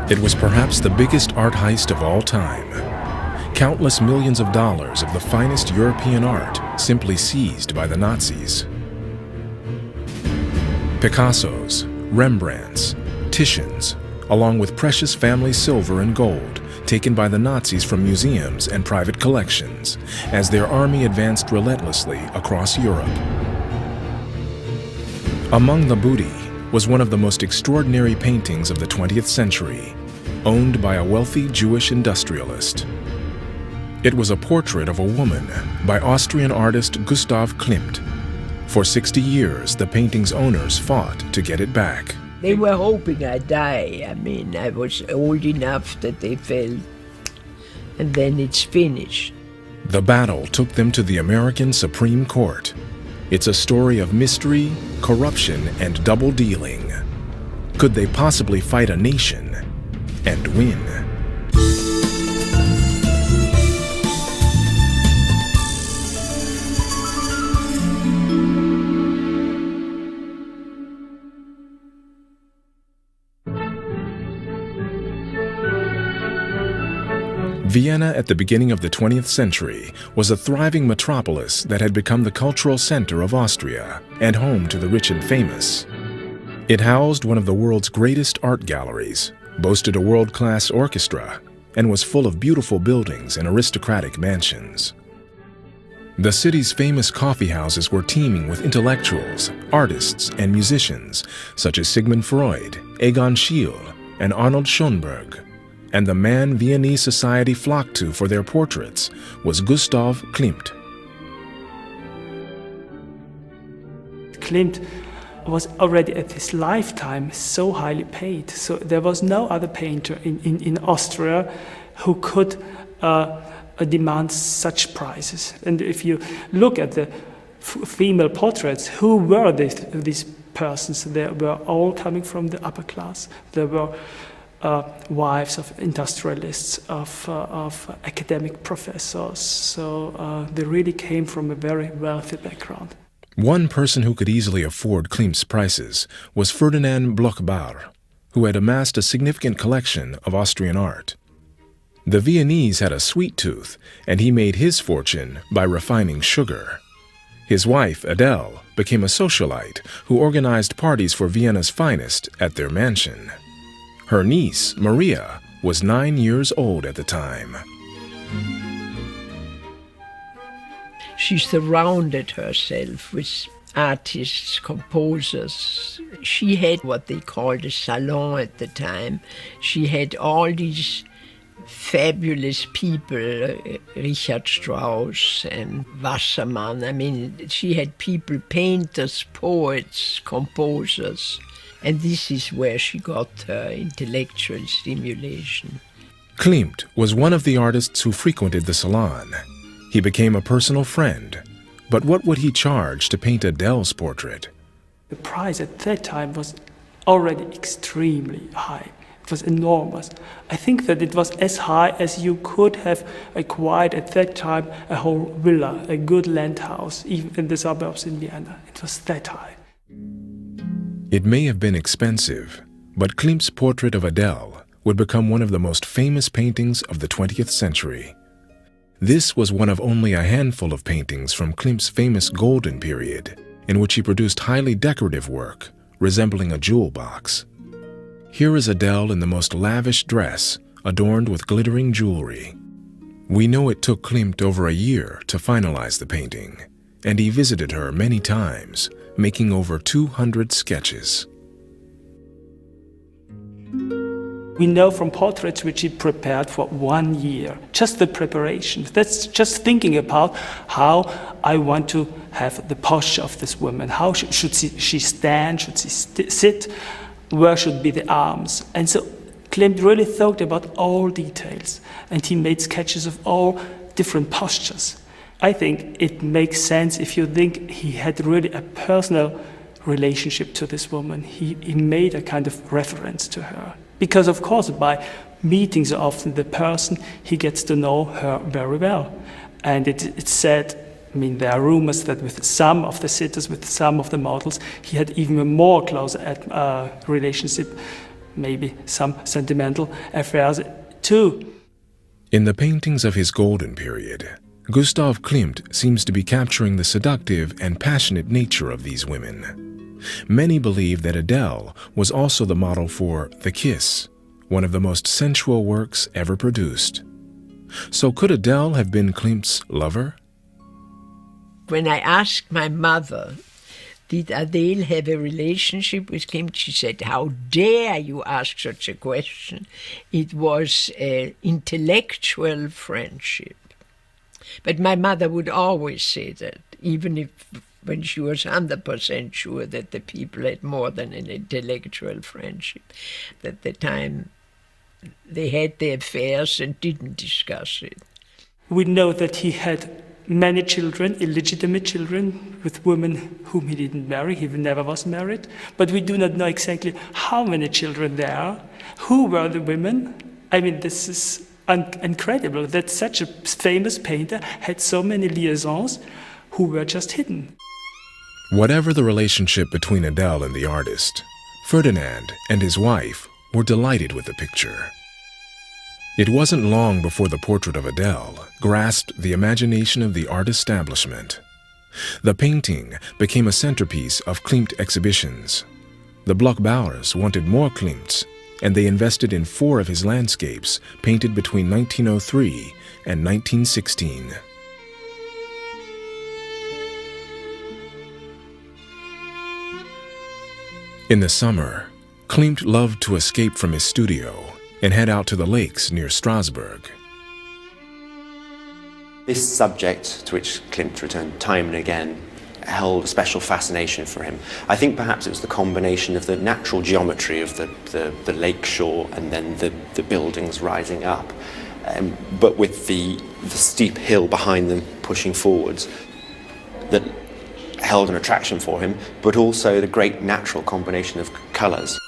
It was perhaps the biggest art heist of all time. Countless millions of dollars of the finest European art simply seized by the Nazis. Picassos, Rembrandts, Titians, along with precious family silver and gold taken by the Nazis from museums and private collections as their army advanced relentlessly across Europe. Among the booty was one of the most extraordinary paintings of the 20th century, owned by a wealthy Jewish industrialist. It was a portrait of a woman by Austrian artist Gustav Klimt. For 60 years, the painting's owners fought to get it back. They were hoping I'd die. I mean, I was old enough that they felt, and then it's finished. The battle took them to the American Supreme Court. It's a story of mystery, corruption, and double dealing. Could they possibly fight a nation and win? Vienna at the beginning of the 20th century was a thriving metropolis that had become the cultural center of Austria and home to the rich and famous. It housed one of the world's greatest art galleries, boasted a world-class orchestra, and was full of beautiful buildings and aristocratic mansions. The city's famous coffee houses were teeming with intellectuals, artists, and musicians such as Sigmund Freud, Egon Schiele, and Arnold Schoenberg. And the man Viennese society flocked to for their portraits was Gustav Klimt. Klimt was already at his lifetime so highly paid, so there was no other painter in Austria who could demand such prices. And if you look at the female portraits, who were these persons? They were all coming from the upper class. They were wives of industrialists, of academic professors, so they really came from a very wealthy background. One person who could easily afford Klimt's prices was Ferdinand Bloch-Bauer, who had amassed a significant collection of Austrian art. The Viennese had a sweet tooth, and he made his fortune by refining sugar. His wife, Adele, became a socialite who organized parties for Vienna's finest at their mansion. Her niece, Maria, was 9 years old at the time. She surrounded herself with artists, composers. She had what they called a salon at the time. She had all these fabulous people, Richard Strauss and Wassermann. I mean, she had people, painters, poets, composers. And this is where she got her intellectual stimulation. Klimt was one of the artists who frequented the salon. He became a personal friend. But what would he charge to paint Adele's portrait? The price at that time was already extremely high. It was enormous. I think that it was as high as you could have acquired at that time a whole villa, a good land house, even in the suburbs in Vienna. It was that high. It may have been expensive, but Klimt's portrait of Adele would become one of the most famous paintings of the 20th century. This was one of only a handful of paintings from Klimt's famous golden period, in which he produced highly decorative work, resembling a jewel box. Here is Adele in the most lavish dress, adorned with glittering jewelry. We know it took Klimt over a year to finalize the painting, and he visited her many times, making over 200 sketches. We know from portraits which he prepared for 1 year, just the preparation. That's just thinking about how I want to have the posture of this woman. How should she stand? Should she sit? Where should be the arms? And so Klimt really thought about all details, and he made sketches of all different postures. I think it makes sense if you think he had really a personal relationship to this woman. He made a kind of reference to her. Because, of course, by meeting so often the person, he gets to know her very well. And it's said, I mean, there are rumors that with some of the sitters, with some of the models, he had even a more close relationship maybe some sentimental affairs too. In the paintings of his golden period, Gustav Klimt seems to be capturing the seductive and passionate nature of these women. Many believe that Adele was also the model for The Kiss, one of the most sensual works ever produced. So could Adele have been Klimt's lover? When I asked my mother, did Adele have a relationship with Klimt, she said, "How dare you ask such a question? It was an intellectual friendship." But my mother would always say that, even if when she was 100% sure that the people had more than an intellectual friendship. At the time, they had their affairs and didn't discuss it. We know that he had many children, illegitimate children, with women whom he didn't marry. He never was married. But we do not know exactly how many children there are. Who were the women? I mean, this is incredible that such a famous painter had so many liaisons who were just hidden. Whatever the relationship between Adele and the artist, Ferdinand and his wife were delighted with the picture. It wasn't long before the portrait of Adele grasped the imagination of the art establishment. The painting became a centerpiece of Klimt exhibitions. The Bloch-Bauers wanted more Klimts, and they invested in 4 of his landscapes painted between 1903 and 1916. In the summer, Klimt loved to escape from his studio and head out to the lakes near Strasbourg. This subject, to which Klimt returned time and again, held a special fascination for him. I think perhaps it was the combination of the natural geometry of the lake shore and then the buildings rising up, but with the steep hill behind them pushing forwards, that held an attraction for him, but also the great natural combination of colours.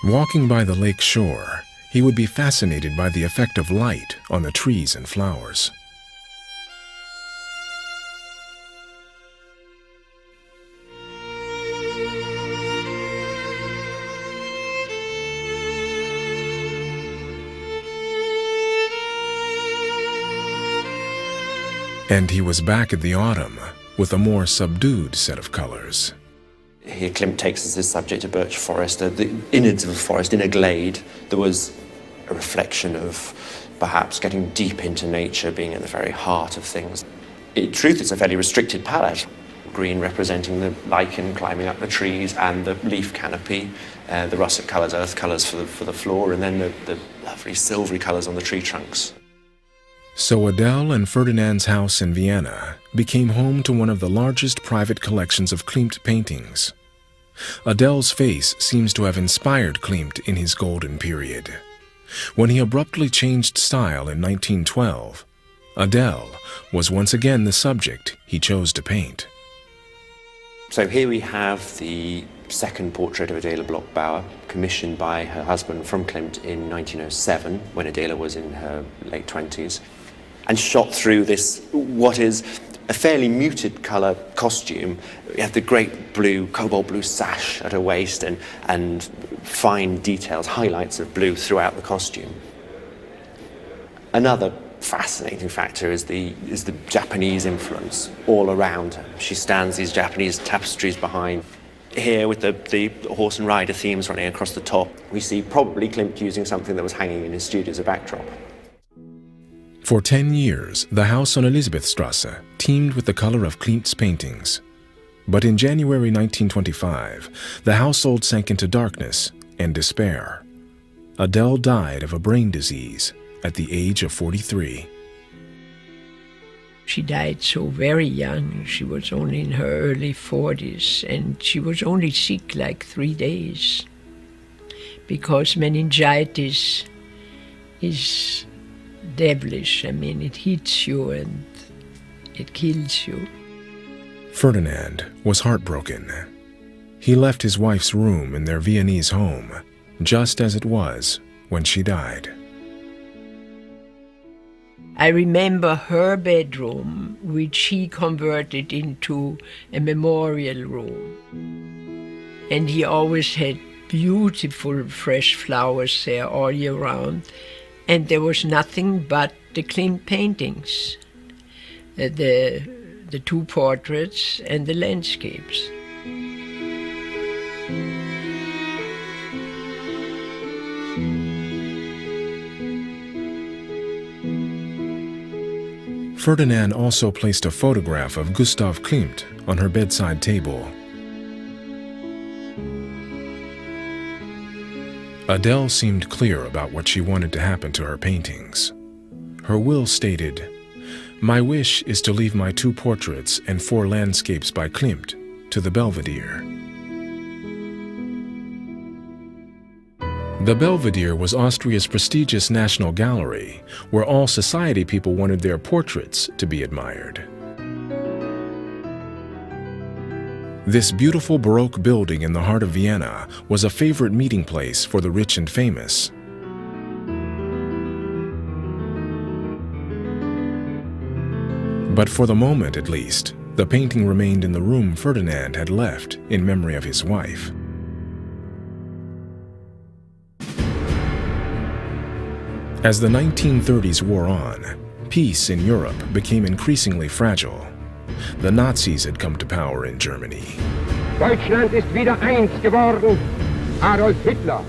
Walking by the lake shore, he would be fascinated by the effect of light on the trees and flowers. And he was back at the autumn with a more subdued set of colors. Here Klimt takes as his subject a birch forest, the innards of a forest in a glade. There was a reflection of perhaps getting deep into nature, being at the very heart of things. In truth, it's a fairly restricted palette. Green representing the lichen climbing up the trees and the leaf canopy, the russet colours, earth colours for the floor, and then the lovely silvery colours on the tree trunks. So Adele and Ferdinand's house in Vienna became home to one of the largest private collections of Klimt paintings. Adele's face seems to have inspired Klimt in his golden period. When he abruptly changed style in 1912, Adele was once again the subject he chose to paint. So here we have the second portrait of Adele Bloch-Bauer, commissioned by her husband from Klimt in 1907, when Adele was in her late 20s, and shot through this, what is a fairly muted colour costume. You have the great blue, cobalt blue sash at her waist and fine details, highlights of blue throughout the costume. Another fascinating factor is the Japanese influence all around her. She stands these Japanese tapestries behind. Here, with the horse and rider themes running across the top, we see probably Klimt using something that was hanging in his studio as a backdrop. For 10 years, the house on Elisabethstrasse teemed with the color of Klimt's paintings. But in January 1925, the household sank into darkness and despair. Adele died of a brain disease at the age of 43. She died so very young. She was only in her early 40s, and she was only sick like 3 days, because meningitis is devilish. I mean, it hits you and it kills you. Ferdinand was heartbroken. He left his wife's room in their Viennese home, just as it was when she died. I remember her bedroom, which he converted into a memorial room. And he always had beautiful fresh flowers there all year round. And there was nothing but the Klimt paintings, the two portraits and the landscapes. Ferdinand also placed a photograph of Gustav Klimt on her bedside table. Adele seemed clear about what she wanted to happen to her paintings. Her will stated, "My wish is to leave my 2 portraits and 4 landscapes by Klimt to the Belvedere." The Belvedere was Austria's prestigious national gallery, where all society people wanted their portraits to be admired. This beautiful Baroque building in the heart of Vienna was a favorite meeting place for the rich and famous. But for the moment, at least, the painting remained in the room Ferdinand had left in memory of his wife. As the 1930s wore on, peace in Europe became increasingly fragile. The Nazis had come to power in Germany. Deutschland ist wieder eins geworden. Adolf Hitler,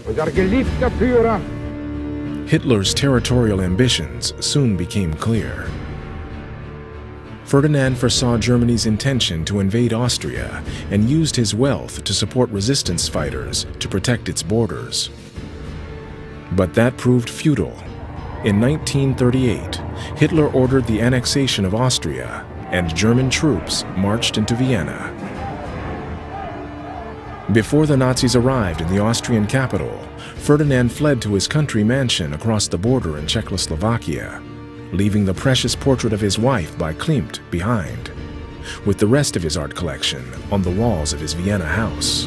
unser geliebter Führer. Hitler's territorial ambitions soon became clear. Ferdinand foresaw Germany's intention to invade Austria and used his wealth to support resistance fighters to protect its borders. But that proved futile. In 1938, Hitler ordered the annexation of Austria, and German troops marched into Vienna. Before the Nazis arrived in the Austrian capital, Ferdinand fled to his country mansion across the border in Czechoslovakia, leaving the precious portrait of his wife by Klimt behind, with the rest of his art collection on the walls of his Vienna house.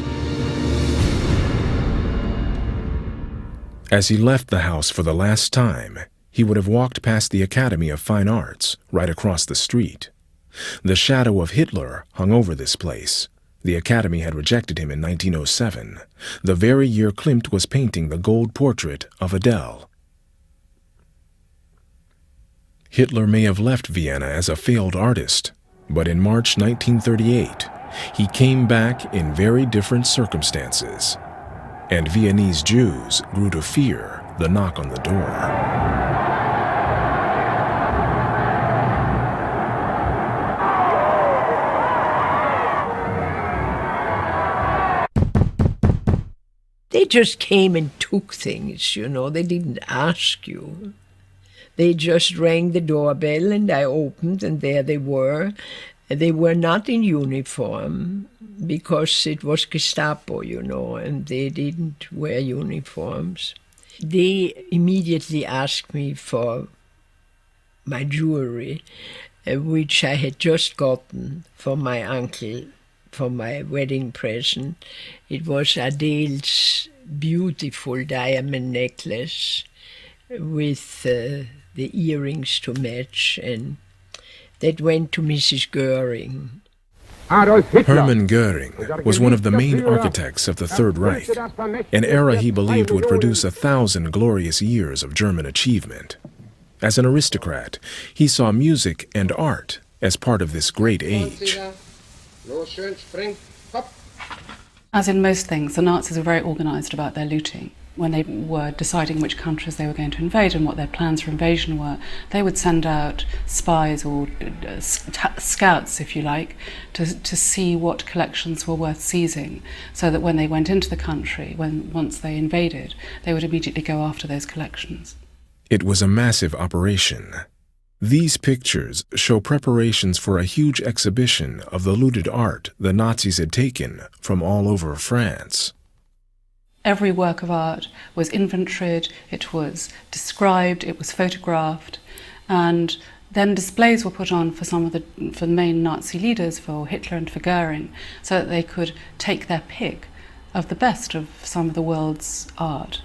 As he left the house for the last time, he would have walked past the Academy of Fine Arts right across the street. The shadow of Hitler hung over this place. The Academy had rejected him in 1907, the very year Klimt was painting the gold portrait of Adele. Hitler may have left Vienna as a failed artist, but in March 1938, he came back in very different circumstances, and Viennese Jews grew to fear the knock on the door. They just came and took things, you know. They didn't ask you. They just rang the doorbell and I opened and there they were. They were not in uniform because it was Gestapo, you know, and they didn't wear uniforms. They immediately asked me for my jewelry, which I had just gotten for my uncle for my wedding present. It was Adele's beautiful diamond necklace with the earrings to match, and that went to Mrs. Goering. Hermann Goering was one of the main architects of the Third Reich, an era he believed would produce 1,000 glorious years of German achievement. As an aristocrat, he saw music and art as part of this great age. As in most things, the Nazis were very organised about their looting. When they were deciding which countries they were going to invade and what their plans for invasion were, they would send out spies or scouts, if you like, to see what collections were worth seizing, so that when they went into the country, once they invaded, they would immediately go after those collections. It was a massive operation. These pictures show preparations for a huge exhibition of the looted art the Nazis had taken from all over France. Every work of art was inventoried, it was described, it was photographed, and then displays were put on for the main Nazi leaders, for Hitler and for Goering, so that they could take their pick of the best of some of the world's art.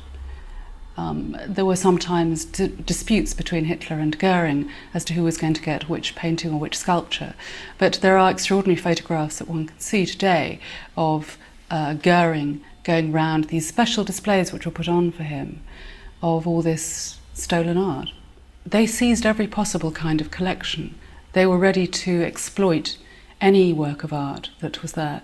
There were sometimes disputes between Hitler and Goering as to who was going to get which painting or which sculpture. But there are extraordinary photographs that one can see today of Goering going round these special displays which were put on for him of all this stolen art. They seized every possible kind of collection. They were ready to exploit any work of art that was there.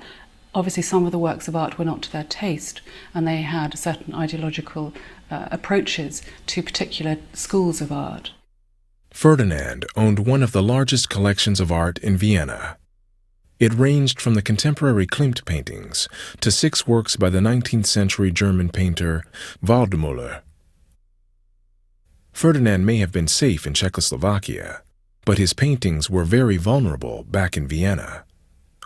Obviously, some of the works of art were not to their taste, and they had certain ideological approaches to particular schools of art. Ferdinand owned one of the largest collections of art in Vienna. It ranged from the contemporary Klimt paintings to 6 works by the 19th century German painter Waldmüller. Ferdinand may have been safe in Czechoslovakia, but his paintings were very vulnerable back in Vienna.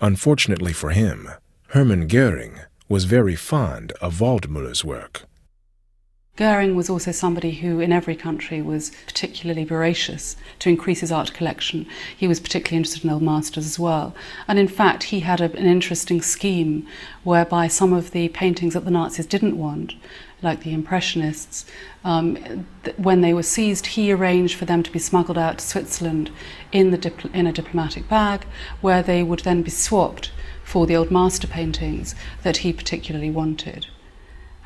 Unfortunately for him, Hermann Goering was very fond of Waldmüller's work. Goering was also somebody who, in every country, was particularly voracious to increase his art collection. He was particularly interested in old masters as well. And in fact, he had an interesting scheme whereby some of the paintings that the Nazis didn't want, like the Impressionists, when they were seized, he arranged for them to be smuggled out to Switzerland in a diplomatic bag, where they would then be swapped for the old master paintings that he particularly wanted.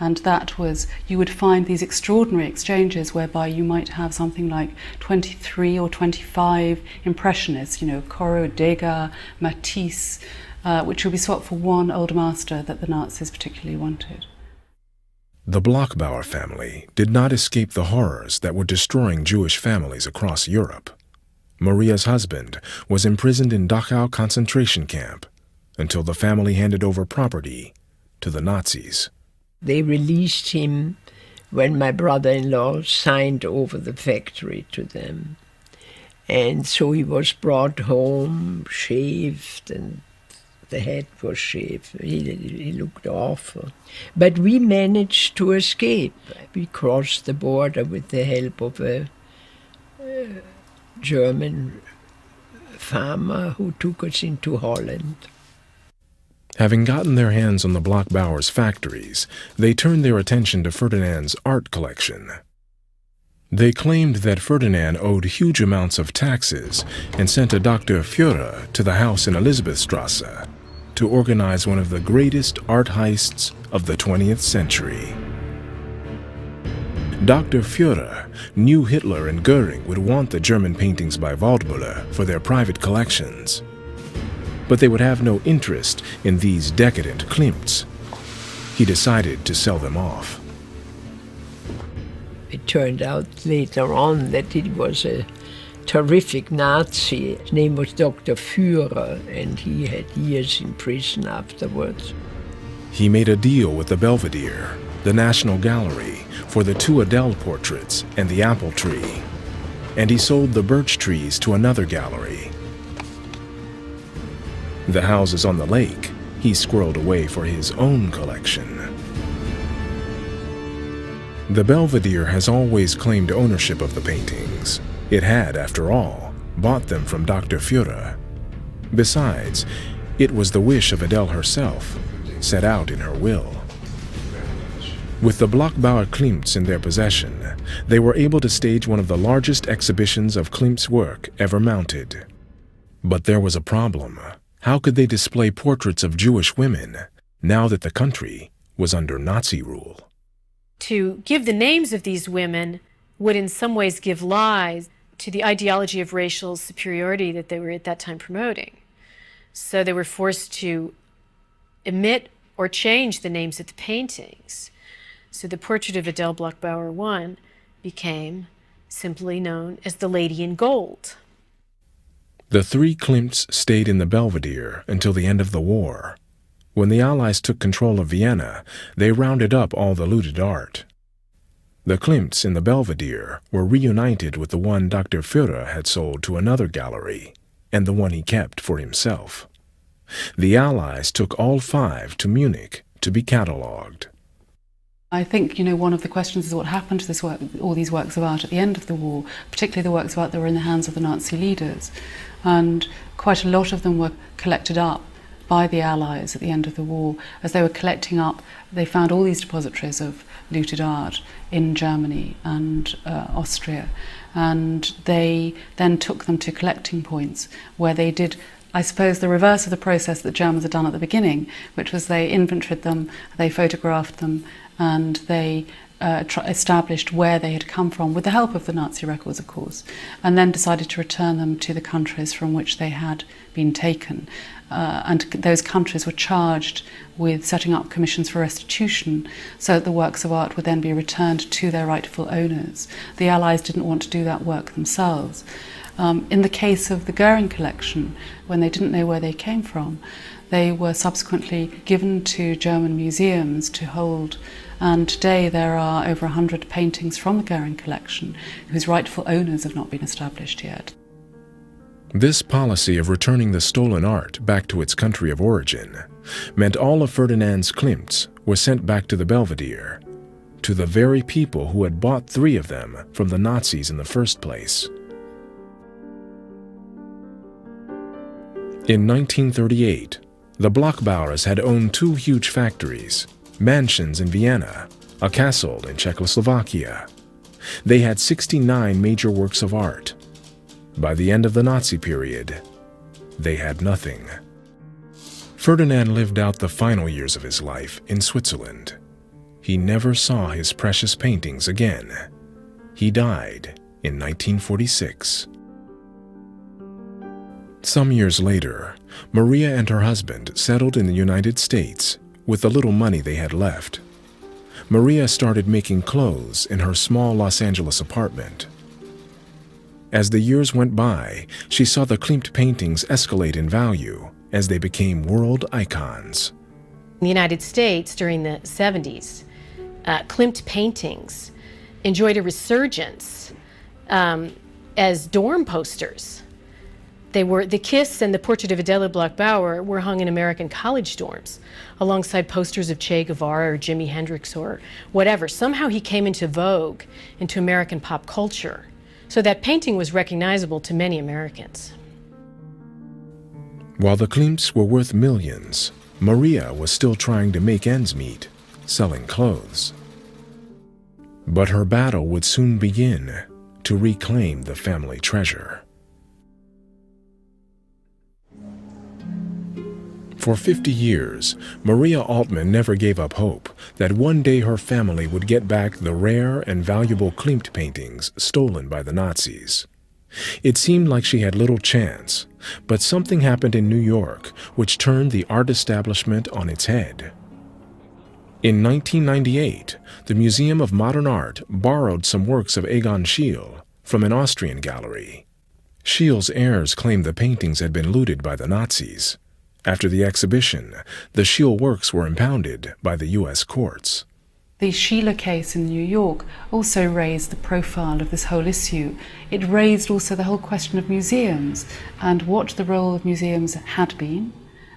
And that was, you would find these extraordinary exchanges whereby you might have something like 23 or 25 Impressionists, Corot, Degas, Matisse, which would be swapped for one old master that the Nazis particularly wanted. The Bloch-Bauer family did not escape the horrors that were destroying Jewish families across Europe. Maria's husband was imprisoned in Dachau concentration camp until the family handed over property to the Nazis. They released him when my brother-in-law signed over the factory to them. And so he was brought home, shaved, and the head was shaved. He looked awful. But we managed to escape. We crossed the border with the help of a German farmer who took us into Holland. Having gotten their hands on the Bloch-Bauer's factories, they turned their attention to Ferdinand's art collection. They claimed that Ferdinand owed huge amounts of taxes and sent a Dr. Führer to the house in Elisabethstrasse to organize one of the greatest art heists of the 20th century. Dr. Führer knew Hitler and Goering would want the German paintings by Waldmüller for their private collections, but they would have no interest in these decadent Klimts. He decided to sell them off. It turned out later on that he was a terrific Nazi. His name was Dr. Führer, and he had years in prison afterwards. He made a deal with the Belvedere, the National Gallery, for the 2 Adele portraits and the apple tree, and he sold the birch trees to another gallery. The houses on the lake he squirreled away for his own collection. The Belvedere has always claimed ownership of the paintings. It had, after all, bought them from Dr. Führer. Besides, it was the wish of Adele herself, set out in her will. With the Bloch-Bauer Klimts in their possession, they were able to stage one of the largest exhibitions of Klimt's work ever mounted. But there was a problem. How could they display portraits of Jewish women now that the country was under Nazi rule? To give the names of these women would in some ways give lies to the ideology of racial superiority that they were at that time promoting. So they were forced to omit or change the names of the paintings. So the portrait of Adele Bloch-Bauer I became simply known as the Lady in Gold. The 3 Klimts stayed in the Belvedere until the end of the war. When the Allies took control of Vienna, they rounded up all the looted art. The Klimts in the Belvedere were reunited with the one Dr. Führer had sold to another gallery, and the one he kept for himself. The Allies took all 5 to Munich to be catalogued. I think, one of the questions is what happened to this work, all these works of art at the end of the war, particularly the works of art that were in the hands of the Nazi leaders. And quite a lot of them were collected up by the Allies at the end of the war. As they were collecting up, they found all these depositories of looted art in Germany and Austria, and they then took them to collecting points where they did, I suppose, the reverse of the process that Germans had done at the beginning, which was they inventoried them, they photographed them, and they established where they had come from, with the help of the Nazi records, of course, and then decided to return them to the countries from which they had been taken. And those countries were charged with setting up commissions for restitution so that the works of art would then be returned to their rightful owners. The Allies didn't want to do that work themselves. In the case of the Goering collection, when they didn't know where they came from, they were subsequently given to German museums to hold, and today there are over 100 paintings from the Goering collection whose rightful owners have not been established yet. This policy of returning the stolen art back to its country of origin meant all of Ferdinand's Klimts were sent back to the Belvedere, to the very people who had bought 3 of them from the Nazis in the first place. In 1938, the Blockbauers had owned 2 huge factories, mansions in Vienna, a castle in Czechoslovakia. They had 69 major works of art. By the end of the Nazi period, they had nothing. Ferdinand lived out the final years of his life in Switzerland. He never saw his precious paintings again. He died in 1946. Some years later, Maria and her husband settled in the United States with the little money they had left. Maria started making clothes in her small Los Angeles apartment. As the years went by, she saw the Klimt paintings escalate in value as they became world icons. In the United States during the 70s, Klimt paintings enjoyed a resurgence as dorm posters. The Kiss and the portrait of Adele Bloch-Bauer were hung in American college dorms alongside posters of Che Guevara or Jimi Hendrix or whatever. Somehow he came into vogue, into American pop culture. So that painting was recognizable to many Americans. While the Klimts were worth millions, Maria was still trying to make ends meet, selling clothes. But her battle would soon begin to reclaim the family treasure. For 50 years, Maria Altmann never gave up hope that one day her family would get back the rare and valuable Klimt paintings stolen by the Nazis. It seemed like she had little chance, but something happened in New York which turned the art establishment on its head. In 1998, the Museum of Modern Art borrowed some works of Egon Schiele from an Austrian gallery. Schiele's heirs claimed the paintings had been looted by the Nazis. After the exhibition, the Schiele works were impounded by the U.S. courts. The Schiele case in New York also raised the profile of this whole issue. It raised also the whole question of museums and what the role of museums had been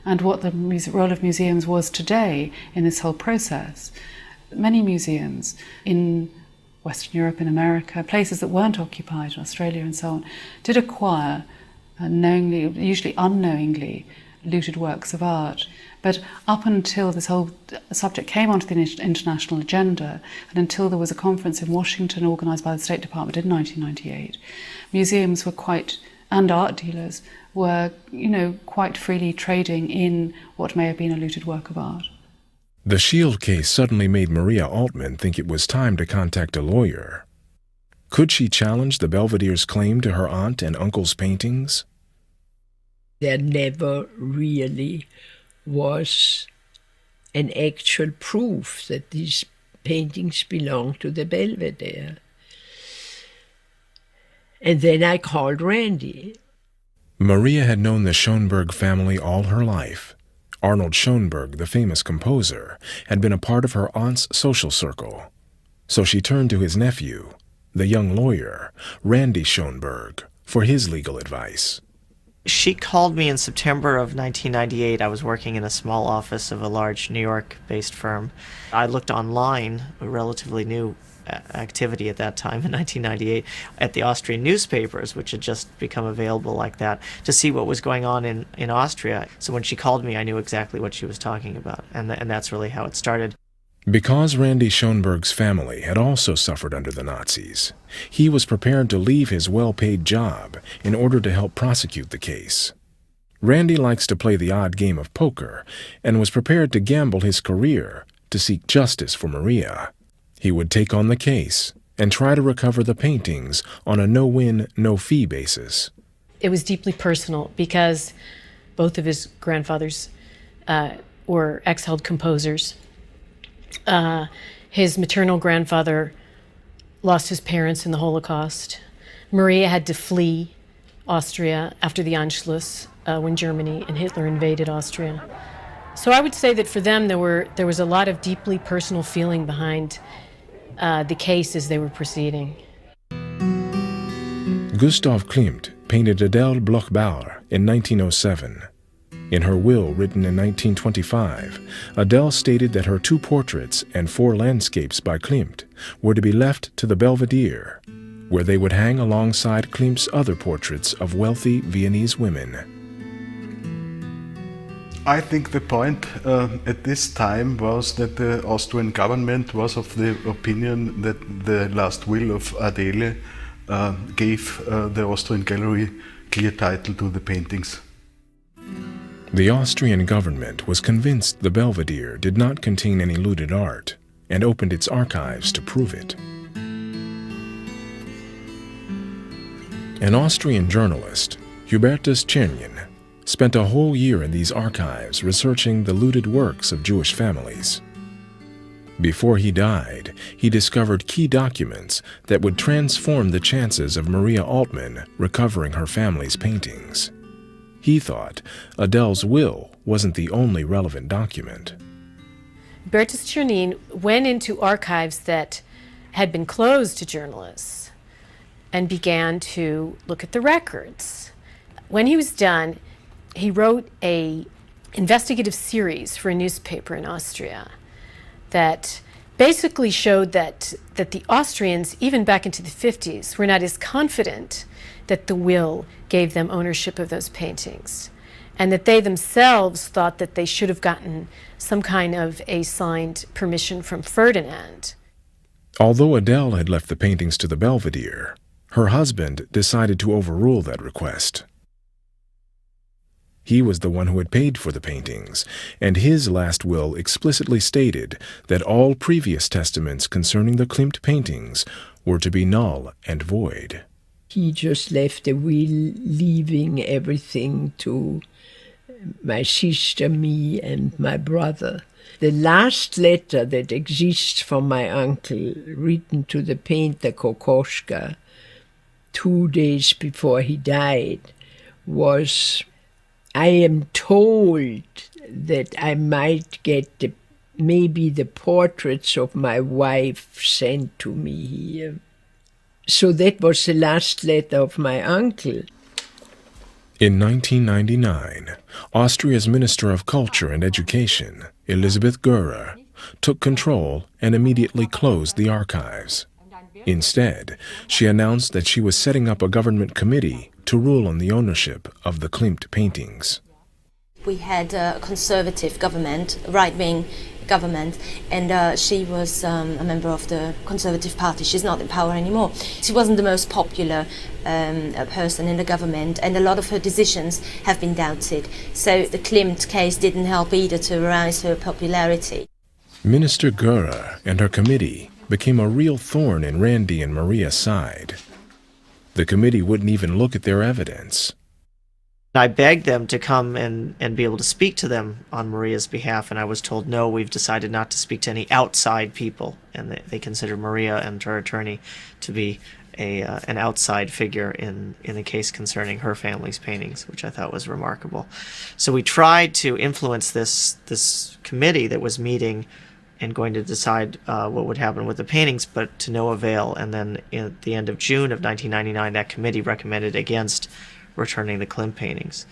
and what the role of museums was today in this whole process. Many museums in Western Europe, in America, places that weren't occupied, in Australia and so on, did acquire, knowingly, usually unknowingly, looted works of art. But up until this whole subject came onto the international agenda, and until there was a conference in Washington organised by the State Department in 1998, museums were and art dealers were, quite freely trading in what may have been a looted work of art. The Schiele case suddenly made Maria Altmann think it was time to contact a lawyer. Could she challenge the Belvedere's claim to her aunt and uncle's paintings? There never really was an actual proof that these paintings belonged to the Belvedere. And then I called Randy. Maria had known the Schoenberg family all her life. Arnold Schoenberg, the famous composer, had been a part of her aunt's social circle. So she turned to his nephew, the young lawyer, Randy Schoenberg, for his legal advice. She called me in September of 1998. I was working in a small office of a large New York-based firm. I looked online, a relatively new activity at that time in 1998, at the Austrian newspapers, which had just become available like that, to see what was going on in Austria. So when she called me, I knew exactly what she was talking about, and that's really how it started. Because Randy Schoenberg's family had also suffered under the Nazis, he was prepared to leave his well-paid job in order to help prosecute the case. Randy likes to play the odd game of poker and was prepared to gamble his career to seek justice for Maria. He would take on the case and try to recover the paintings on a no-win, no-fee basis. It was deeply personal because both of his grandfathers were exiled composers. His maternal grandfather lost his parents in the Holocaust. Maria had to flee Austria after the Anschluss when Germany and Hitler invaded Austria. So I would say that for them there was a lot of deeply personal feeling behind the case as they were proceeding. Gustav Klimt painted Adele Bloch-Bauer in 1907. In her will, written in 1925, Adele stated that her 2 portraits and 4 landscapes by Klimt were to be left to the Belvedere, where they would hang alongside Klimt's other portraits of wealthy Viennese women. I think the point at this time was that the Austrian government was of the opinion that the last will of Adele gave the Austrian gallery clear title to the paintings. The Austrian government was convinced the Belvedere did not contain any looted art and opened its archives to prove it. An Austrian journalist, Hubertus Czernin, spent a whole year in these archives researching the looted works of Jewish families. Before he died, he discovered key documents that would transform the chances of Maria Altmann recovering her family's paintings. He thought Adele's will wasn't the only relevant document. Hubertus Czernin went into archives that had been closed to journalists and began to look at the records. When he was done, he wrote an investigative series for a newspaper in Austria that basically showed that the Austrians, even back into the 50s, were not as confident that the will gave them ownership of those paintings, and that they themselves thought that they should have gotten some kind of a signed permission from Ferdinand. Although Adele had left the paintings to the Belvedere, her husband decided to overrule that request. He was the one who had paid for the paintings, and his last will explicitly stated that all previous testaments concerning the Klimt paintings were to be null and void. He just left a will leaving everything to my sister, me, and my brother. The last letter that exists from my uncle, written to the painter Kokoschka 2 days before he died, was, "I am told that I might get maybe the portraits of my wife sent to me here." So that was the last letter of my uncle. In 1999, Austria's Minister of Culture and Education, Elisabeth Görer, took control and immediately closed the archives. Instead, she announced that she was setting up a government committee to rule on the ownership of the Klimt paintings. We had a conservative government, right-wing government, and she was a member of the Conservative Party. She's not in power anymore. She wasn't the most popular person in the government, and a lot of her decisions have been doubted. So the Klimt case didn't help either to rise her popularity. Minister Görer and her committee became a real thorn in Randy and Maria's side. The committee wouldn't even look at their evidence. I begged them to come and be able to speak to them on Maria's behalf, and I was told, no, we've decided not to speak to any outside people, and they considered Maria and her attorney to be an outside figure in a case concerning her family's paintings, which I thought was remarkable. So we tried to influence this committee that was meeting and going to decide what would happen with the paintings, but to no avail. And then at the end of June of 1999, that committee recommended against returning the Klimt paintings.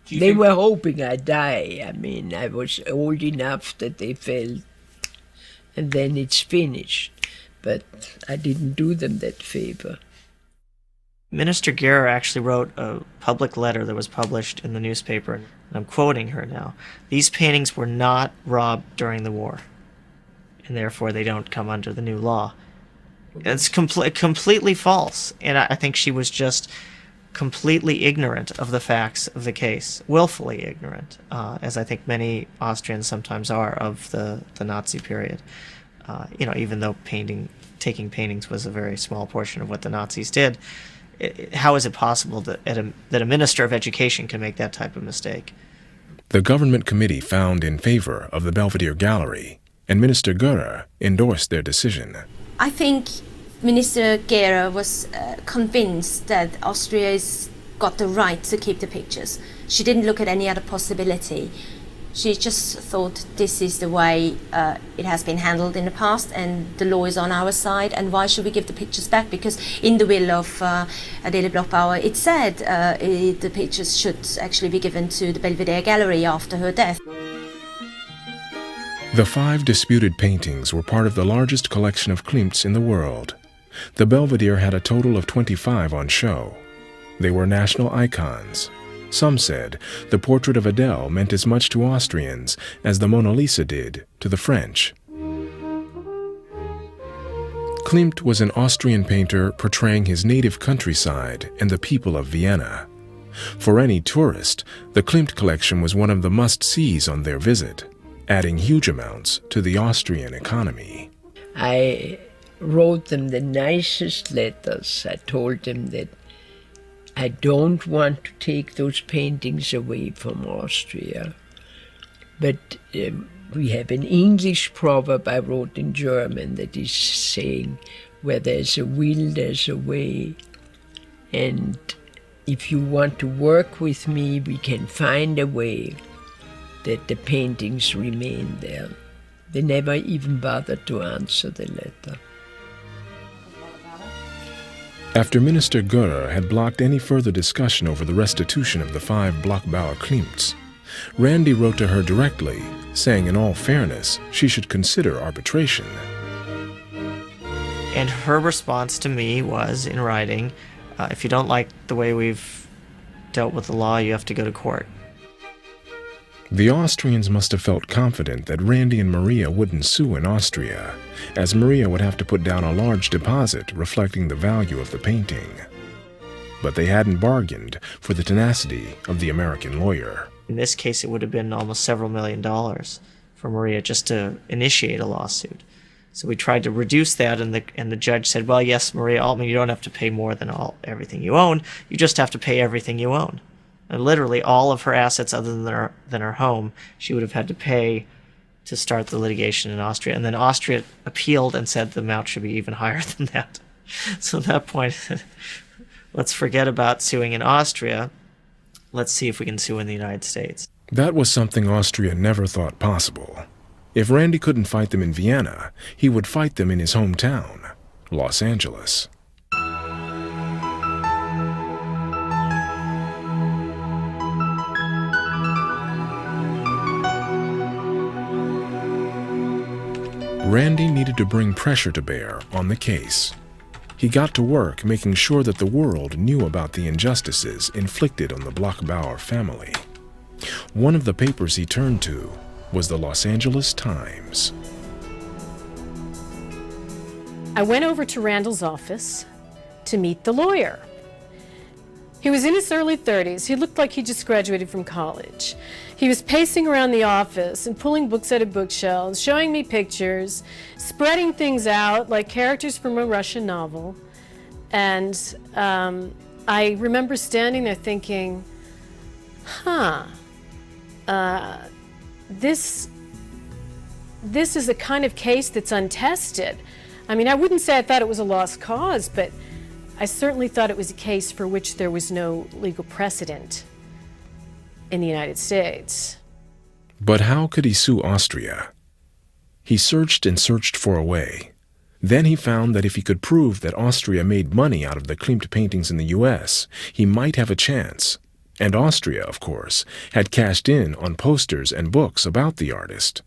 They were hoping I'd die. I mean, I was old enough that they felt, and then it's finished. But I didn't do them that favor. Minister Gera actually wrote a public letter that was published in the newspaper, and I'm quoting her now. "These paintings were not robbed during the war, and therefore they don't come under the new law." It's completely false, and I think she was just completely ignorant of the facts of the case, willfully ignorant, as I think many Austrians sometimes are of the Nazi period. Even though taking paintings was a very small portion of what the Nazis did, how is it possible that a minister of education can make that type of mistake? The government committee found in favor of the Belvedere Gallery, and Minister Gera endorsed their decision. I think Minister Gera was convinced that Austria's got the right to keep the pictures. She didn't look at any other possibility. She just thought this is the way it has been handled in the past, and the law is on our side, and why should we give the pictures back? Because in the will of Adele Bloch-Bauer, it said the pictures should actually be given to the Belvedere Gallery after her death. The 5 disputed paintings were part of the largest collection of Klimts in the world. The Belvedere had a total of 25 on show. They were national icons. Some said the portrait of Adele meant as much to Austrians as the Mona Lisa did to the French. Klimt was an Austrian painter portraying his native countryside and the people of Vienna. For any tourist, the Klimt collection was one of the must-sees on their visit, adding huge amounts to the Austrian economy. I wrote them the nicest letters. I told them that I don't want to take those paintings away from Austria. But we have an English proverb I wrote in German that is saying, where there's a will, there's a way. And if you want to work with me, we can find a way that the paintings remain there. They never even bothered to answer the letter. After Minister Gera had blocked any further discussion over the restitution of the 5 Bloch-Bauer Klimts, Randy wrote to her directly, saying in all fairness she should consider arbitration. And her response to me was, in writing, if you don't like the way we've dealt with the law, you have to go to court. The Austrians must have felt confident that Randy and Maria wouldn't sue in Austria, as Maria would have to put down a large deposit reflecting the value of the painting. But they hadn't bargained for the tenacity of the American lawyer. In this case, it would have been almost several $1,000,000 for Maria just to initiate a lawsuit. So we tried to reduce that, and the judge said, well, yes, Maria Altman, you don't have to pay more than everything you own. You just have to pay everything you own. And literally all of her assets other than her home, she would have had to pay to start the litigation in Austria. And then Austria appealed and said the amount should be even higher than that. So at that point, let's forget about suing in Austria. Let's see if we can sue in the United States. That was something Austria never thought possible. If Randy couldn't fight them in Vienna, he would fight them in his hometown, Los Angeles. Randy needed to bring pressure to bear on the case. He got to work making sure that the world knew about the injustices inflicted on the Bloch-Bauer family. One of the papers he turned to was the Los Angeles Times. I went over to Randall's office to meet the lawyer. He was in his early 30s. He looked like he just graduated from college. He was pacing around the office and pulling books out of bookshelves, showing me pictures, spreading things out like characters from a Russian novel. And I remember standing there thinking, this is a kind of case that's untested. I mean, I wouldn't say I thought it was a lost cause, but I certainly thought it was a case for which there was no legal precedent in the United States. But how could he sue Austria? He searched and searched for a way. Then he found that if he could prove that Austria made money out of the Klimt paintings in the U.S., he might have a chance. And Austria, of course, had cashed in on posters and books about the artist.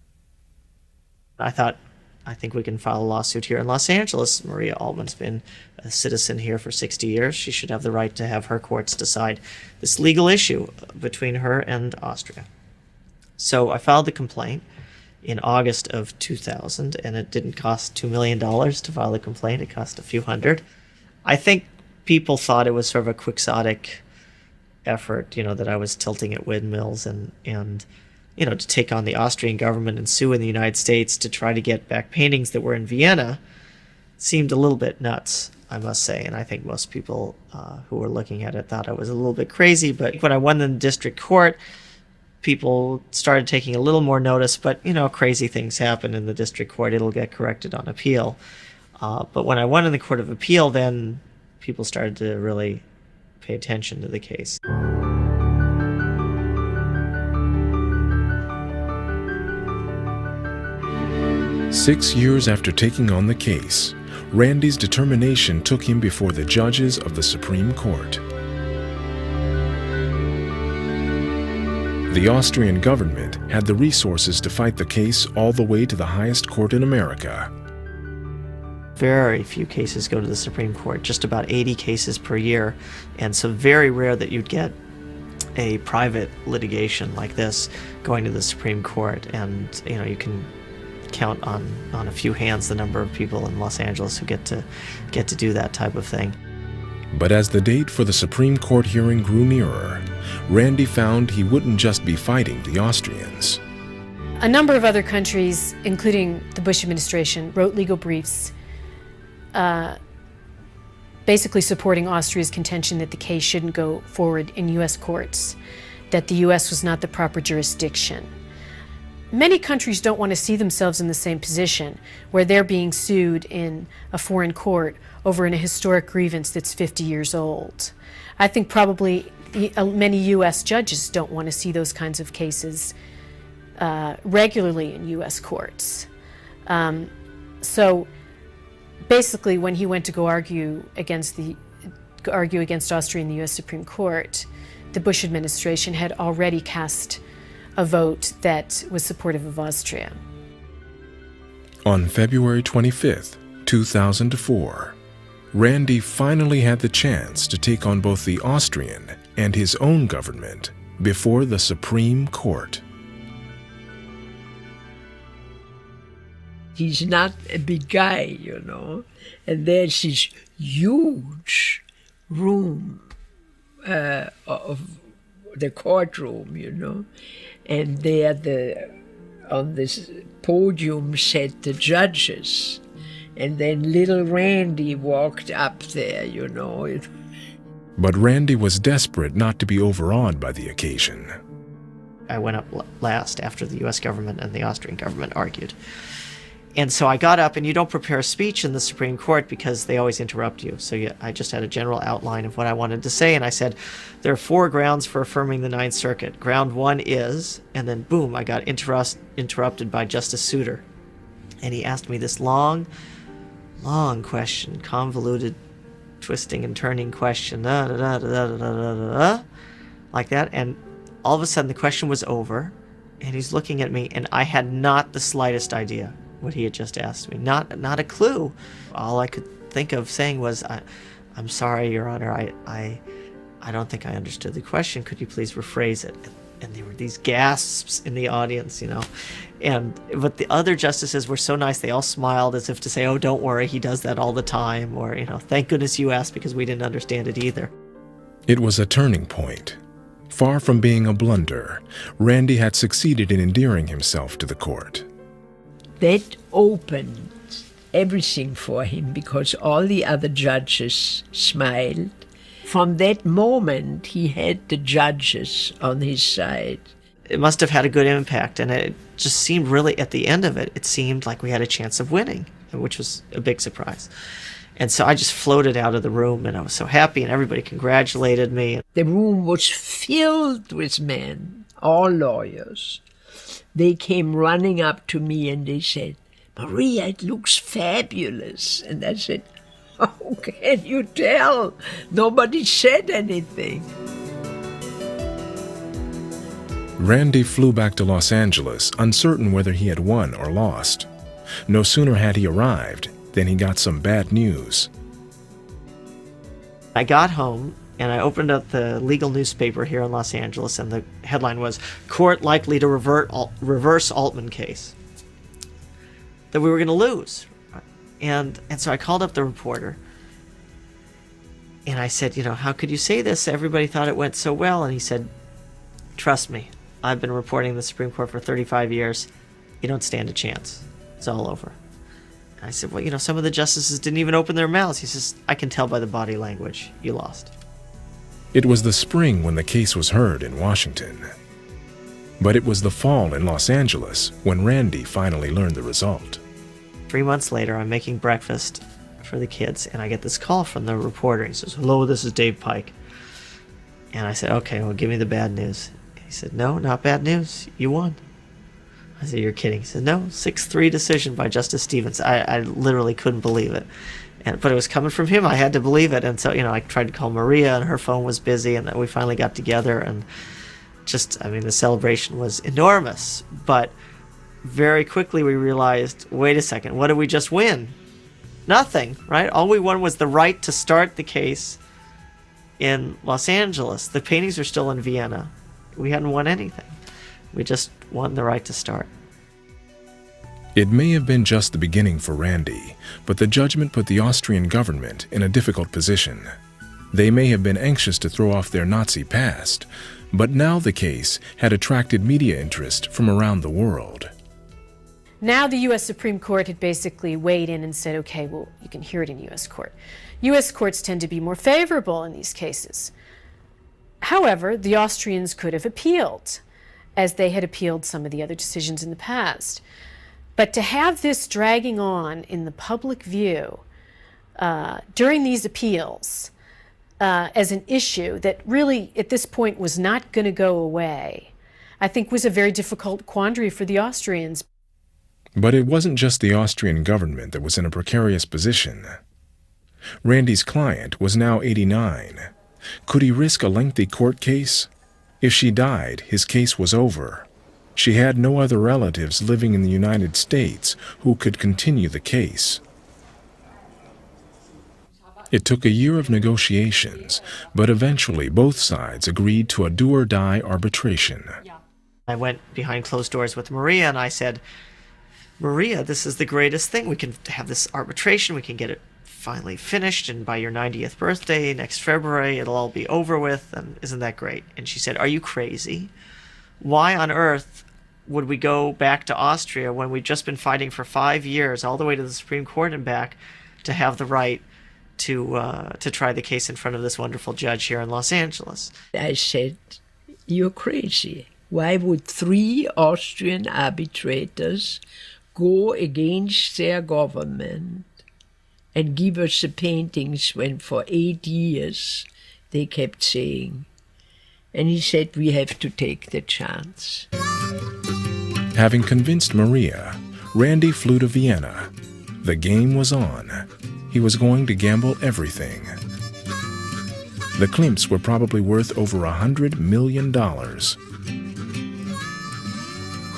I thought, I think we can file a lawsuit here in Los Angeles. Maria Altman's been a citizen here for 60 years. She should have the right to have her courts decide this legal issue between her and Austria. So I filed the complaint in August of 2000, and it didn't cost $2 million to file the complaint. It cost a few hundred. I think people thought it was sort of a quixotic effort, that I was tilting at windmills and to take on the Austrian government and sue in the United States to try to get back paintings that were in Vienna seemed a little bit nuts, I must say. And I think most people who were looking at it thought I was a little bit crazy. But when I won in the district court, people started taking a little more notice. But, crazy things happen in the district court. It'll get corrected on appeal. But when I won in the Court of Appeal, then people started to really pay attention to the case. Six years after taking on the case, Randy's determination took him before the judges of the Supreme Court. The Austrian government had the resources to fight the case all the way to the highest court in America. Very few cases go to the Supreme Court, just about 80 cases per year, and so very rare that you'd get a private litigation like this going to the Supreme Court. And you can count on a few hands the number of people in Los Angeles who get to do that type of thing. But as the date for the Supreme Court hearing grew nearer, Randy found he wouldn't just be fighting the Austrians. A number of other countries, including the Bush administration, wrote legal briefs basically supporting Austria's contention that the case shouldn't go forward in U.S. courts, that the U.S. was not the proper jurisdiction. Many countries don't want to see themselves in the same position, where they're being sued in a foreign court over an historic grievance that's 50 years old. I think probably many U.S. judges don't want to see those kinds of cases regularly in U.S. courts. So basically, when he went to go argue against Austria in the U.S. Supreme Court, the Bush administration had already cast a vote that was supportive of Austria. On February 25, 2004, Randy finally had the chance to take on both the Austrian and his own government before the Supreme Court. He's not a big guy, and there's this huge room of the courtroom, and there on this podium sat the judges, and then little Randy walked up there, But Randy was desperate not to be overawed by the occasion. I went up last after the U.S. government and the Austrian government argued. And so I got up, and you don't prepare a speech in the Supreme Court because they always interrupt you. So I just had a general outline of what I wanted to say, and I said, there are 4 grounds for affirming the Ninth Circuit. Ground 1 is, and then boom, I got interrupted by Justice Souter. And he asked me this long question, convoluted, twisting and turning question, like that. And all of a sudden the question was over, and he's looking at me, and I had not the slightest idea what he had just asked me. Not a clue. All I could think of saying was, I'm sorry, Your Honor, I don't think I understood the question. Could you please rephrase it? And there were these gasps in the audience, but the other justices were so nice. They all smiled as if to say, oh, don't worry, he does that all the time. Or, thank goodness you asked because we didn't understand it either. It was a turning point. Far from being a blunder, Randy had succeeded in endearing himself to the court. That opened everything for him because all the other judges smiled. From that moment, he had the judges on his side. It must have had a good impact, and it just seemed really, at the end of it, it seemed like we had a chance of winning, which was a big surprise. And so I just floated out of the room, and I was so happy, and everybody congratulated me. The room was filled with men, all lawyers. They came running up to me and they said, Maria, it looks fabulous. And I said, how can you tell? Nobody said anything. Randy flew back to Los Angeles, uncertain whether he had won or lost. No sooner had he arrived than he got some bad news. I got home and I opened up the legal newspaper here in Los Angeles, and the headline was, "Court likely to reverse Altman case." That we were going to lose. And so I called up the reporter and I said, how could you say this? Everybody thought it went so well. And he said, "Trust me, I've been reporting the Supreme Court for 35 years. You don't stand a chance. It's all over." And I said, "Well, some of the justices didn't even open their mouths." He says, "I can tell by the body language. You lost." It was the spring when the case was heard in Washington. But it was the fall in Los Angeles when Randy finally learned the result. 3 months later, I'm making breakfast for the kids, and I get this call from the reporter. He says, "Hello, this is Dave Pike." And I said, "Okay, well, give me the bad news." He said, "No, not bad news. You won." I said, "You're kidding." He said, "No, 6-3 decision by Justice Stevens." I literally couldn't believe it. But it was coming from him. I had to believe it. And so, I tried to call Maria, and her phone was busy, and we finally got together. And the celebration was enormous. But very quickly we realized, wait a second, what did we just win? Nothing, right? All we won was the right to start the case in Los Angeles. The paintings are still in Vienna. We hadn't won anything. We just won the right to start. It may have been just the beginning for Randy, but the judgment put the Austrian government in a difficult position. They may have been anxious to throw off their Nazi past, but now the case had attracted media interest from around the world. Now the U.S. Supreme Court had basically weighed in and said, okay, well, you can hear it in U.S. court. U.S. courts tend to be more favorable in these cases. However, the Austrians could have appealed, as they had appealed some of the other decisions in the past. But to have this dragging on in the public view during these appeals as an issue that really at this point was not going to go away, I think was a very difficult quandary for the Austrians. But it wasn't just the Austrian government that was in a precarious position. Randy's client was now 89. Could he risk a lengthy court case? If she died, his case was over. She had no other relatives living in the United States who could continue the case. It took a year of negotiations, but eventually both sides agreed to a do-or-die arbitration. I went behind closed doors with Maria and I said, "Maria, this is the greatest thing. We can have this arbitration. We can get it finally finished, and by your 90th birthday next February, it'll all be over with, and isn't that great?" And she said, "Are you crazy? Why on earth would we go back to Austria when we've just been fighting for 5 years, all the way to the Supreme Court and back, to have the right to try the case in front of this wonderful judge here in Los Angeles?" I said, "You're crazy. Why would 3 Austrian arbitrators go against their government and give us the paintings when for 8 years they kept saying?" And he said, "We have to take the chance." Having convinced Maria, Randy flew to Vienna. The game was on. He was going to gamble everything. The Klimts were probably worth over $100 million.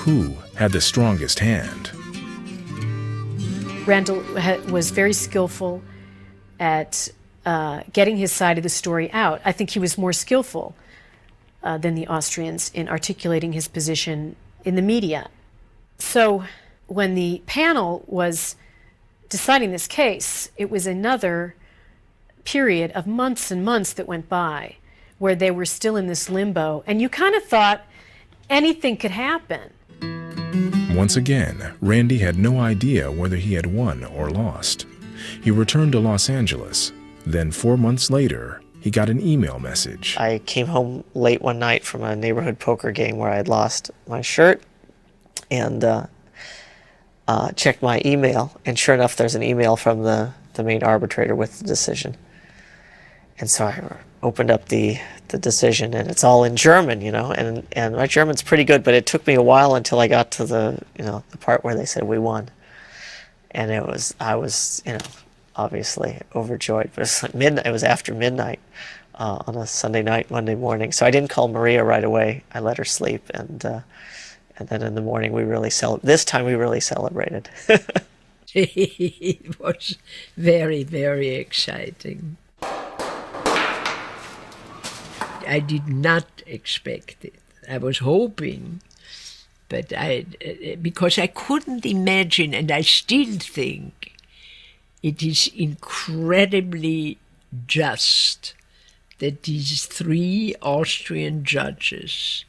Who had the strongest hand? Randall was very skillful at getting his side of the story out. I think he was more skillful than the Austrians in articulating his position in the media. So when the panel was deciding this case, it was another period of months and months that went by where they were still in this limbo, and you kind of thought anything could happen. Once again, Randy had no idea whether he had won or lost. He returned to Los Angeles. Then 4 months later, he got an email message. I came home late one night from a neighborhood poker game where I had lost my shirt, and checked my email, and sure enough, there's an email from the main arbitrator with the decision. And so I opened up the decision, and it's all in German, and my German's pretty good, but it took me a while until I got to the part where they said we won. And I was, obviously overjoyed, but it's like midnight. It was after midnight on a Sunday night, Monday morning. So I didn't call Maria right away. I let her sleep, and then in the morning this time we really celebrated. It was very, very exciting. I did not expect it. I was hoping, but because I couldn't imagine, and I still think it is incredibly just that these 3 Austrian judges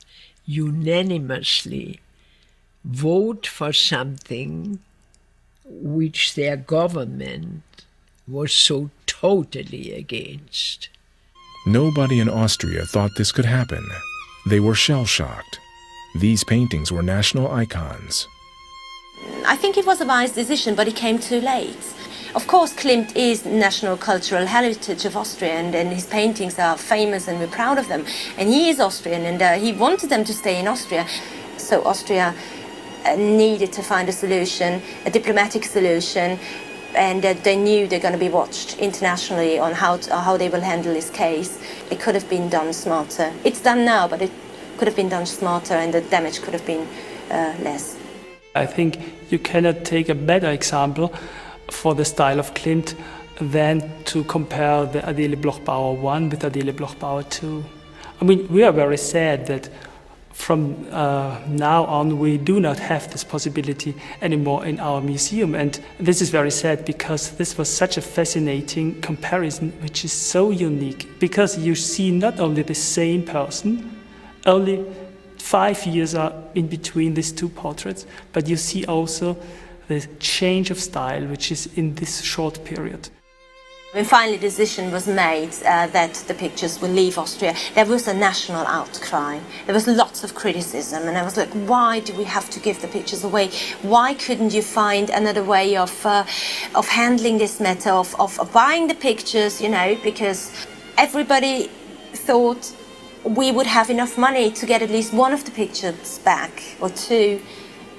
unanimously vote for something which their government was so totally against. Nobody in Austria thought this could happen. They were shell-shocked. These paintings were national icons. I think it was a wise decision, but it came too late. Of course, Klimt is national cultural heritage of Austria, and his paintings are famous and we're proud of them. And he is Austrian, and he wanted them to stay in Austria. So Austria needed to find a solution, a diplomatic solution, and they knew they're going to be watched internationally on how they will handle this case. It could have been done smarter. It's done now, but it could have been done smarter, and the damage could have been less. I think you cannot take a better example for the style of Klimt than to compare the Adele Bloch-Bauer 1 with Adele Bloch-Bauer 2. I mean, we are very sad that from now on we do not have this possibility anymore in our museum, and this is very sad because this was such a fascinating comparison, which is so unique, because you see not only the same person, only 5 years are in between these 2 portraits, but you see also the change of style, which is in this short period. When finally the decision was made that the pictures will leave Austria, there was a national outcry. There was lots of criticism, and I was like, why do we have to give the pictures away? Why couldn't you find another way of handling this matter, of buying the pictures, because everybody thought we would have enough money to get at least one of the pictures back, or 2.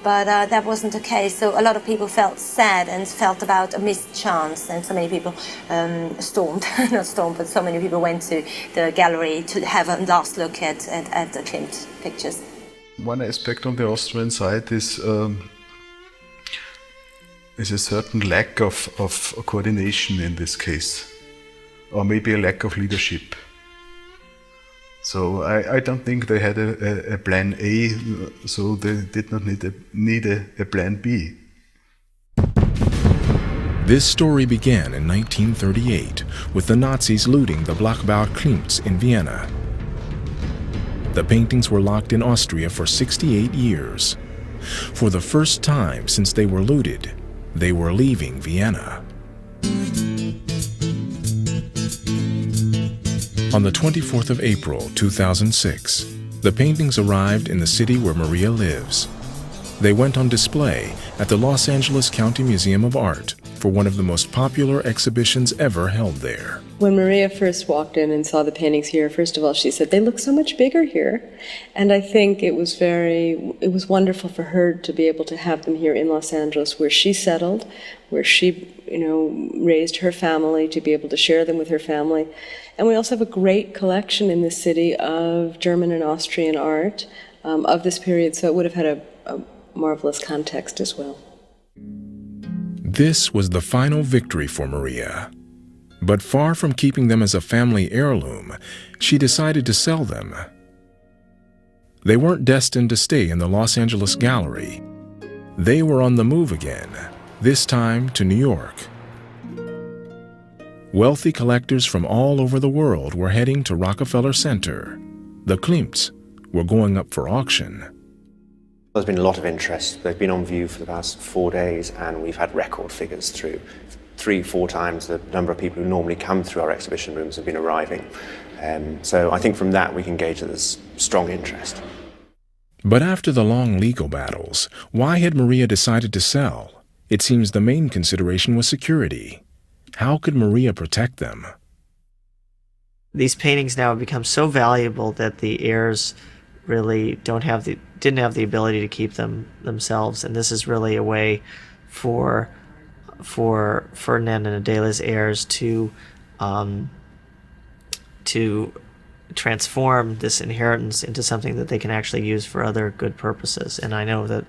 But that wasn't the case, so a lot of people felt sad and felt about a missed chance, and so many people but so many people went to the gallery to have a last look at the Klimt pictures. One aspect on the Austrian side is a certain lack of coordination in this case, or maybe a lack of leadership. So I don't think they had a plan A, so they did not need a plan B. This story began in 1938 with the Nazis looting the Bloch-Bauer Klimts in Vienna. The paintings were locked in Austria for 68 years. For the first time since they were looted, they were leaving Vienna. On the 24th of April, 2006, the paintings arrived in the city where Maria lives. They went on display at the Los Angeles County Museum of Art for one of the most popular exhibitions ever held there. When Maria first walked in and saw the paintings here, first of all, she said, they look so much bigger here. And I think it was wonderful for her to be able to have them here in Los Angeles, where she settled, where she, raised her family, to be able to share them with her family. And we also have a great collection in this city of German and Austrian art of this period, so it would have had a marvelous context as well. This was the final victory for Maria. But far from keeping them as a family heirloom, she decided to sell them. They weren't destined to stay in the Los Angeles Gallery. They were on the move again, this time to New York. Wealthy collectors from all over the world were heading to Rockefeller Center. The Klimts were going up for auction. There's been a lot of interest. They've been on view for the past 4 days, and we've had record figures through 3-4 times the number of people who normally come through our exhibition rooms have been arriving. So I think from that we can gauge that there's strong interest. But after the long legal battles, why had Maria decided to sell? It seems the main consideration was security. How could Maria protect them? These paintings now have become so valuable that the heirs really didn't have the ability to keep them themselves, and this is really a way for for Ferdinand and Adela's heirs to transform this inheritance into something that they can actually use for other good purposes. And I know that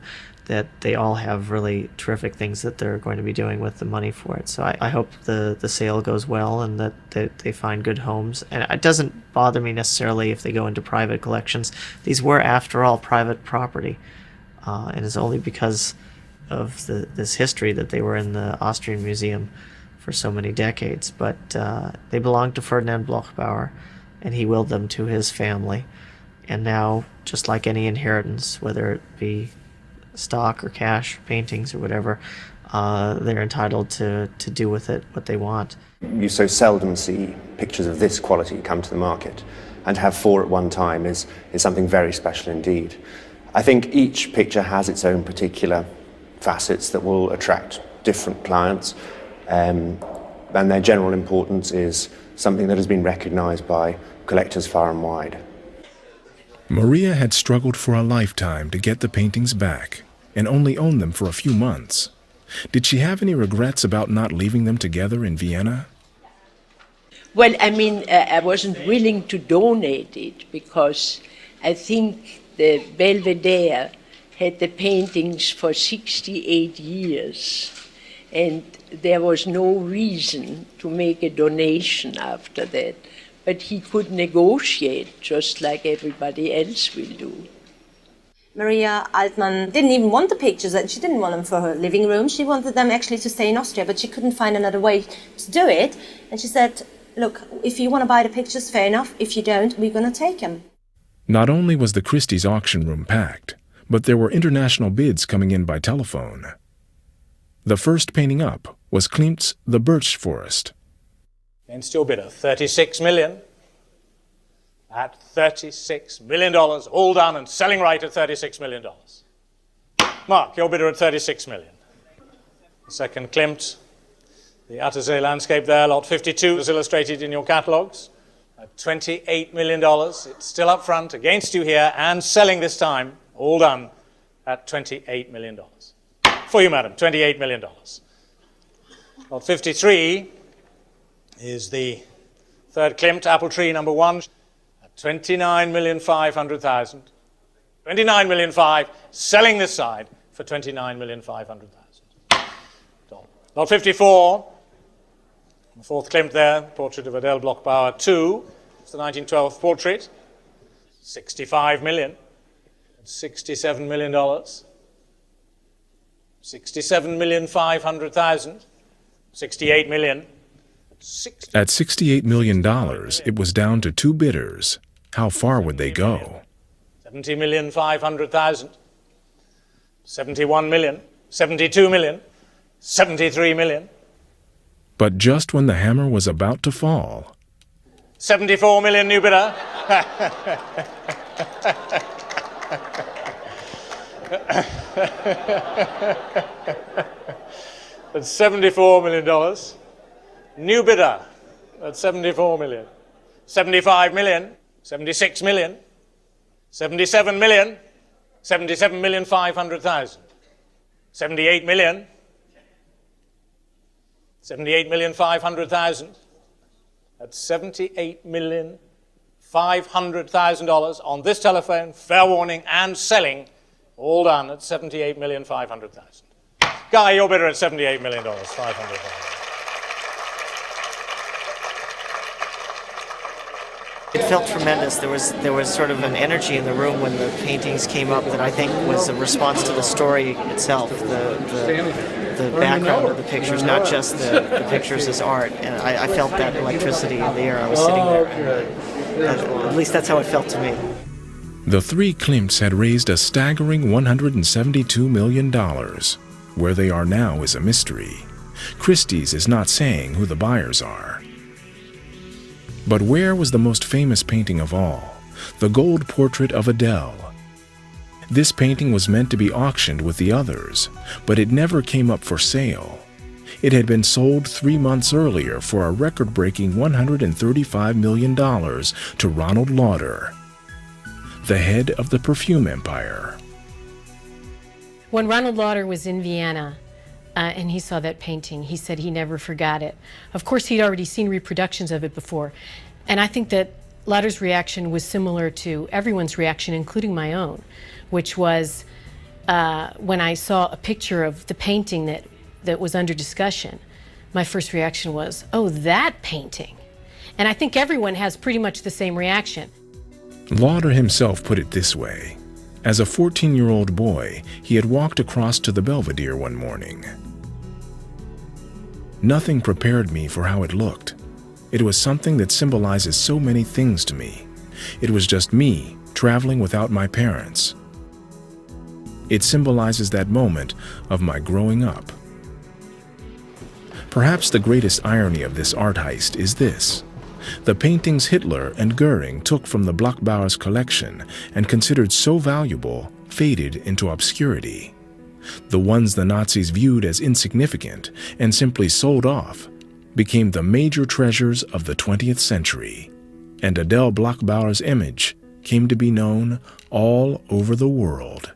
they all have really terrific things that they're going to be doing with the money for it. So I hope the sale goes well and that they find good homes. And it doesn't bother me necessarily if they go into private collections. These were, after all, private property. And it's only because of this history that they were in the Austrian Museum for so many decades. But they belonged to Ferdinand Bloch-Bauer, and he willed them to his family. And now, just like any inheritance, whether it be stock or cash, paintings or whatever, they're entitled to do with it what they want. You so seldom see pictures of this quality come to the market, and to have 4 at one time is something very special indeed. I think each picture has its own particular facets that will attract different clients, and their general importance is something that has been recognized by collectors far and wide. Maria had struggled for a lifetime to get the paintings back and only owned them for a few months. Did she have any regrets about not leaving them together in Vienna? Well, I mean, I wasn't willing to donate it because I think the Belvedere had the paintings for 68 years, and there was no reason to make a donation after that. But he could negotiate just like everybody else will do. Maria Altmann didn't even want the pictures. She didn't want them for her living room. She wanted them actually to stay in Austria, but she couldn't find another way to do it. And she said, look, if you want to buy the pictures, fair enough. If you don't, we're going to take them. Not only was the Christie's auction room packed, but there were international bids coming in by telephone. The first painting up was Klimt's The Birch Forest. Against your bidder, $36 million. At $36 million, all done and selling right at $36 million. Mark, your bidder at $36 million. Second Klimt, the Attersee landscape there, lot 52 is illustrated in your catalogues. At $28 million, it's still up front against you here and selling this time, all done at $28 million. For you, madam, $28 million. Lot 53 is the third Klimt, apple tree number 1, at $29,500,000. $29,500,000, selling this side for $29,500,000. Lot 54, the fourth Klimt there, portrait of Adele Bloch-Bauer 2. It's the 1912 portrait, $65 million, $67 million, $67,500,000, $68 million. At $68 million, it was down to 2 bidders. How far would they go? $70,500,000, $71 million, $72 million, $73 million. But just when the hammer was about to fall, $74 million, new bidder. That's $74 million. New bidder at $74 million. $75 million, $76 million, $77 million, $77,500,000. $78 million, $78,500,000. That's $78,500,000 on this telephone, fair warning, and selling, all done at $78,500,000. Guy, your bidder at $78,500,000. It felt tremendous. There was sort of an energy in the room when the paintings came up that I think was a response to the story itself, the background of the pictures, not just the pictures as art. And I felt that electricity in the air. I was sitting there, and at least that's how it felt to me. The 3 Klimts had raised a staggering $172 million. Where they are now is a mystery. Christie's is not saying who the buyers are. But where was the most famous painting of all, the gold portrait of Adele? This painting was meant to be auctioned with the others, but it never came up for sale. It had been sold 3 months earlier for a record-breaking $135 million to Ronald Lauder, the head of the perfume empire. When Ronald Lauder was in Vienna, and he saw that painting. He said he never forgot it. Of course, he'd already seen reproductions of it before. And I think that Lauder's reaction was similar to everyone's reaction, including my own, which was when I saw a picture of the painting that was under discussion, my first reaction was, oh, that painting. And I think everyone has pretty much the same reaction. Lauder himself put it this way. As a 14-year-old boy, he had walked across to the Belvedere one morning. Nothing prepared me for how it looked. It was something that symbolizes so many things to me. It was just me, traveling without my parents. It symbolizes that moment of my growing up. Perhaps the greatest irony of this art heist is this. The paintings Hitler and Goering took from the Bloch-Bauer's collection and considered so valuable faded into obscurity. The ones the Nazis viewed as insignificant and simply sold off became the major treasures of the 20th century, and Adele Bloch-Bauer's image came to be known all over the world.